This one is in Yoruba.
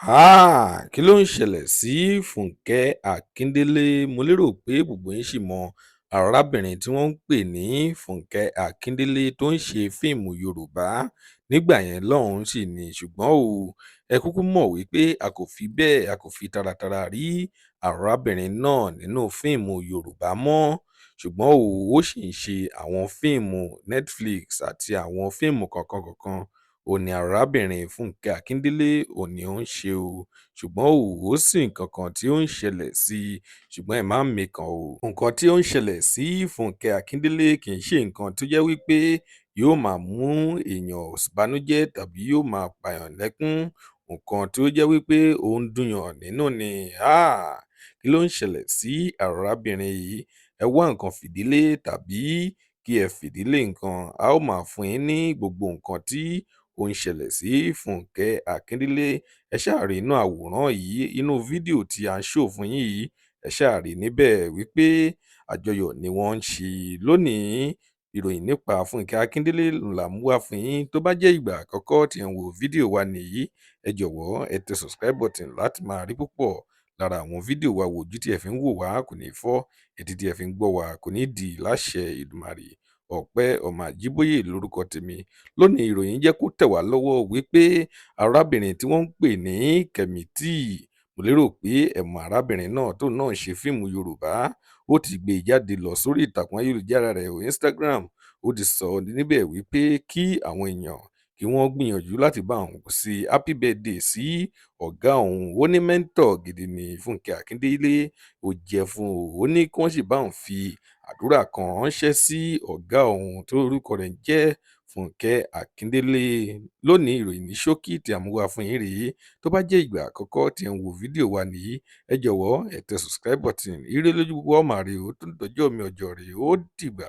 Kí ló ń ṣẹlẹ̀ sí Fúnkẹ́ Akíndélé? Mo lérò pé gbogbo yín ṣì mọ arábìnrin tí wọ́n ń pè ní Fúnkẹ́ Akíndélé tó ń ṣe fíìmù Yorùbá nígbà yẹn lọ́hùn-ún sì ni. Ṣùgbọ́n ẹ kúkú mọ̀ wípé a kò fi taratara rí arábìnrin náà nínú fíìmù Yorùbá mọ́. Ṣùgbọ́n ó ṣì ń ṣe àwọn fíìmù Netflix àti àwọn fíìmù kọ̀ọ̀kan òní arábìnrin Fúnkẹ́ Akíndélé òní ó ń ṣe o. Ṣùgbọ́n ó sì nǹkan kan tí ó ń ṣẹlẹ̀ sí i, ṣùgbọ́n ẹ má mikàn o. Nǹkan tí ó ń ṣẹlẹ̀ sí Fúnkẹ́ Akíndélé kì í ṣe nǹkan tó jẹ́ wípé yóò máa mú èèyàn bànújẹ́ tàbí yóò máa pààyàn lẹ́kún. Nǹkan tí ó jẹ́ wípé ó ń dùnyàn nínú ni. Kí ló ń ṣẹlẹ̀ sí arábìnrin yìí? Ẹ wá nǹkan fìdílé tàbí kí ẹ fìdílé nǹkan. A ó máa fún yín ní gbogbo nǹkan tí ó ń ṣẹlẹ̀ sí Fúnkẹ́ Akíndélé. Ẹ ṣáà rí inú àwòrán yìí, inú fídíò tí à ń show fún yín yìí, ẹ ṣáà rí níbẹ̀ wípé àjọyọ̀ ni wọ́n ń ṣe lónìí. Ìròyìn nípa Fúnkẹ́ Akíndélé là ń mú wá fún yín. Tó bá jẹ́ ìgbà àkọ́kọ́ tí ẹ̀ ń wo fídíò wa nìyí, ẹ jọ̀wọ́ ẹ tẹ subscribe button láti máa rí púpọ̀ lára àwọn fídíò wa wò. Ojú tí ẹ fi ń wò wá kò ní fọ́, etí tí ẹ fi ń gbọ́ wa kò ní di láṣẹ Èdùmàrè. Ọpẹ́ ọmọ Àjíbóyè lórúkọ tèmi. Lónìí ìròyìn jẹ́ kó tẹ̀ wá lọ́wọ́ wípé arábìnrin tí wọ́n ń pè ní Kẹ̀mítì, mo lérò pé ẹ mọ arábìnrin náà tóun náà ń ṣe fíìmù Yorùbá. Ó ti gbé e jáde lọ sórí ìtàkùn ayélujára rẹ̀ Instagram. Ó ti sọ níbẹ̀ wípé kí àwọn èèyàn kí wọ́n gbìyànjú láti bá òun sí happy birthday sí ọ̀gá òun. Ó ní mẹ́ńtọ̀ gidi ni Fúnkẹ́ Akíndélé ó jẹ́ fún òun. Ó ní kí wọ́n sì bá òun fi àdúrà kan ránṣẹ́ sí ọ̀gá òun tó orúkọ rẹ̀ ń jẹ́ Fúnkẹ́ Akíndélé. Lónìí ìròyìn ní ṣókí tí a mú wá fún yín rèé. Tó bá jẹ́ ìgbà àkọ́kọ́ tí ẹ̀ ń wo fídíò wa nìyí, ẹ jọ̀wọ́ ẹ tẹ subscribe button. Ire lójú gbogbo wa ó máa rí o. Tó dọjọ́ mi ọjọ́ rèé, ó dìgbà.